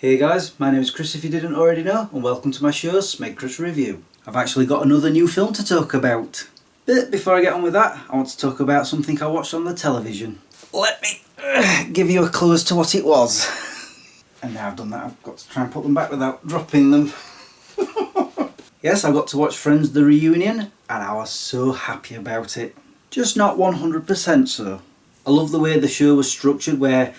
Hey guys, my name is Chris if you didn't already know, and welcome to my show, SmegChris Review. I've actually got another new film to talk about. But before I get on with that, I want to talk about something I watched on the television. Let me give you a clue as to what it was. And now I've done that, I've got to try and put them back without dropping them. Yes, I got to watch Friends the Reunion, and I was so happy about it. Just not 100% so. I love the way the show was structured, where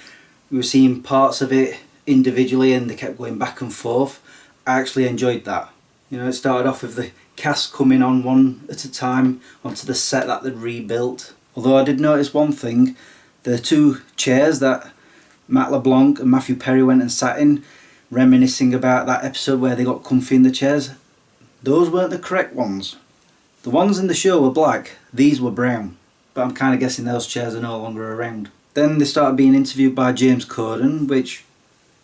we were seeing parts of it individually and they kept going back and forth. I actually enjoyed that. You know, it started off with the cast coming on one at a time onto the set that they'd rebuilt. Although I did notice one thing, the two chairs that Matt LeBlanc and Matthew Perry went and sat in, reminiscing about that episode where they got comfy in the chairs, those weren't the correct ones. The ones in the show were black, these were brown, but I'm kind of guessing those chairs are no longer around. Then they started being interviewed by James Corden, which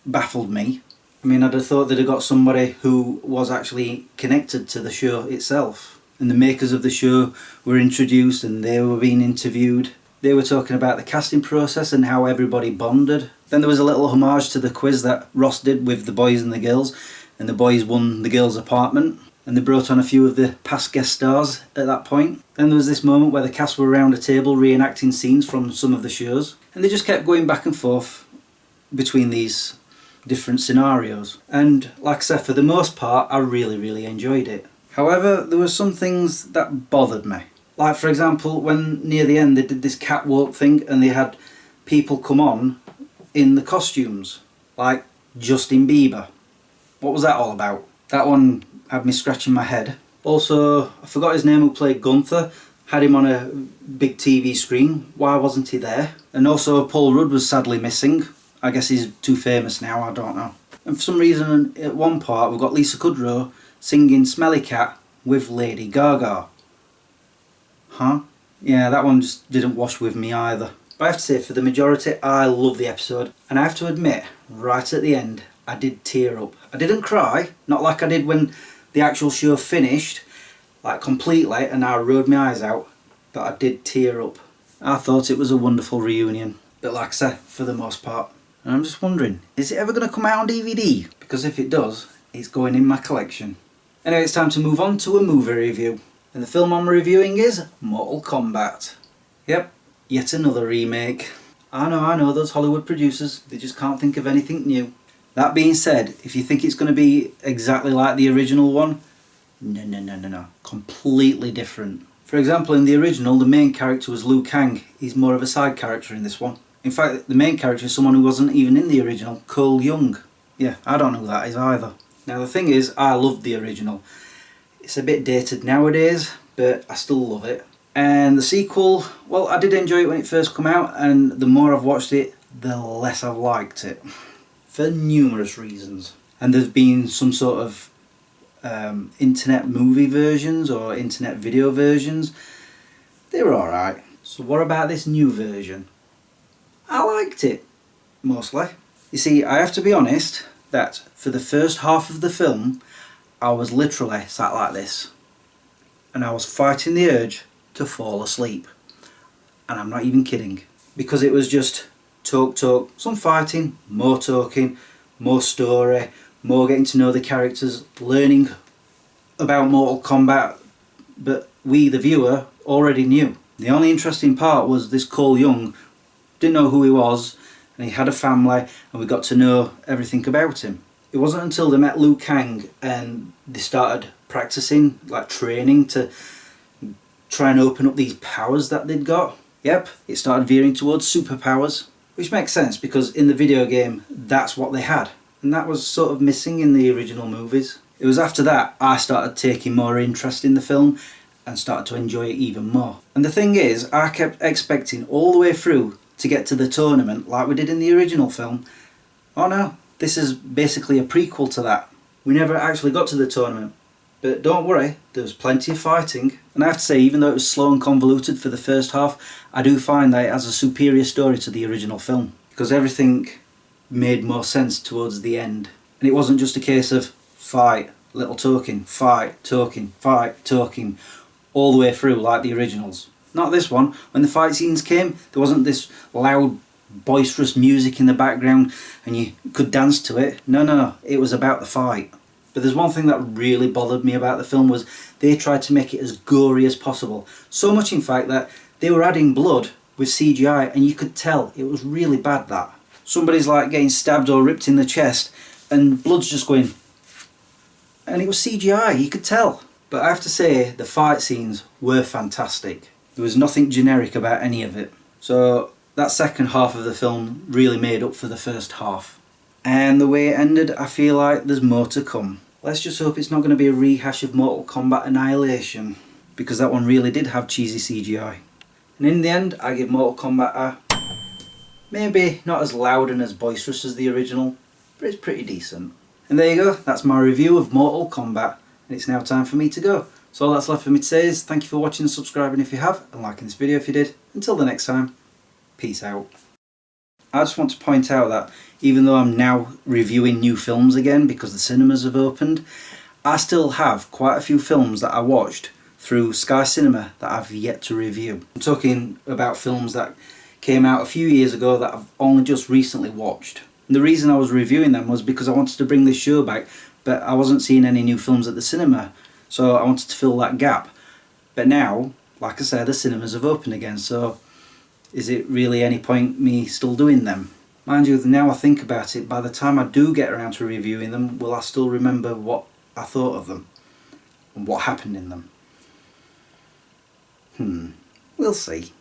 baffled me. I mean, I'd have thought they'd have got somebody who was actually connected to the show itself. And the makers of the show were introduced and they were being interviewed. They were talking about the casting process and how everybody bonded. Then there was a little homage to the quiz that Ross did with the boys and the girls, and the boys won the girls' apartment. And they brought on a few of the past guest stars at that point. Then there was this moment where the cast were around a table reenacting scenes from some of the shows. And they just kept going back and forth between these different scenarios. And like I said, for the most part, I really enjoyed it. However, there were some things that bothered me. Like, for example, when near the end they did this catwalk thing and they had people come on in the costumes, like Justin Bieber. What was that all about? That one had me scratching my head. Also, I forgot his name who played Gunther. Had him on a big TV screen. Why wasn't he there? And also Paul Rudd was sadly missing. I guess he's too famous now, I don't know. And for some reason, at one part, we've got Lisa Kudrow singing Smelly Cat with Lady Gaga. Huh? Yeah, that one just didn't wash with me either. But I have to say, for the majority, I love the episode. And I have to admit, right at the end, I did tear up. I didn't cry, not like I did when the actual show finished, like completely, and I rolled my eyes out, but I did tear up. I thought it was a wonderful reunion. But like I said, for the most part. And I'm just wondering, is it ever going to come out on DVD? Because if it does, it's going in my collection. Anyway, it's time to move on to a movie review. And the film I'm reviewing is Mortal Kombat. Yep, yet another remake. I know, those Hollywood producers, they just can't think of anything new. That being said, if you think it's going to be exactly like the original one, no. Completely different. For example, in the original, the main character was Liu Kang. He's more of a side character in this one. In fact, the main character is someone who wasn't even in the original, Cole Young. Yeah, I don't know who that is either. Now the thing is, I loved the original. It's a bit dated nowadays, but I still love it. And the sequel, well, I did enjoy it when it first came out, and the more I've watched it, the less I've liked it. For numerous reasons. And there's been some sort of internet movie versions or internet video versions. They were alright. So what about this new version? I liked it, mostly. You see, I have to be honest that for the first half of the film, I was literally sat like this. And I was fighting the urge to fall asleep. And I'm not even kidding. Because it was just talk, some fighting, more talking, more story, more getting to know the characters, learning about Mortal Kombat. But we, the viewer, already knew. The only interesting part was this Cole Young didn't know who he was, and he had a family, and we got to know everything about him. It wasn't until they met Liu Kang and they started practicing, like training, to try and open up these powers that they'd got. Yep, it started veering towards superpowers, which makes sense because in the video game, that's what they had. And that was sort of missing in the original movies. It was after that I started taking more interest in the film and started to enjoy it even more. And the thing is, I kept expecting all the way through to get to the tournament like we did in the original film. Oh no, this is basically a prequel to that. We never actually got to the tournament. But don't worry, there was plenty of fighting. And I have to say, even though it was slow and convoluted for the first half, I do find that it has a superior story to the original film. Because everything made more sense towards the end. And it wasn't just a case of fight, little talking, fight, talking, all the way through like the originals. Not this one. When the fight scenes came, there wasn't this loud boisterous music in the background and you could dance to it. No, it was about the fight. But there's one thing that really bothered me about the film was they tried to make it as gory as possible. So much in fact that they were adding blood with CGI and you could tell it was really bad that. Somebody's like getting stabbed or ripped in the chest and blood's just going, and it was CGI, you could tell. But I have to say the fight scenes were fantastic. There was nothing generic about any of it. So that second half of the film really made up for the first half. And the way it ended, I feel like there's more to come. Let's just hope it's not going to be a rehash of Mortal Kombat Annihilation, because that one really did have cheesy CGI. And in the end, I give Mortal Kombat a maybe not as loud and as boisterous as the original, but it's pretty decent. And there you go, that's my review of Mortal Kombat, and it's now time for me to go. So all that's left for me to say is thank you for watching and subscribing if you have, and liking this video if you did. Until the next time, peace out. I just want to point out that even though I'm now reviewing new films again because the cinemas have opened, I still have quite a few films that I watched through Sky Cinema that I've yet to review. I'm talking about films that came out a few years ago that I've only just recently watched. And the reason I was reviewing them was because I wanted to bring this show back, but I wasn't seeing any new films at the cinema, so I wanted to fill that gap. But now, like I said, the cinemas have opened again, so is it really any point me still doing them? Mind you, now I think about it, by the time I do get around to reviewing them, will I still remember what I thought of them and what happened in them? We'll see.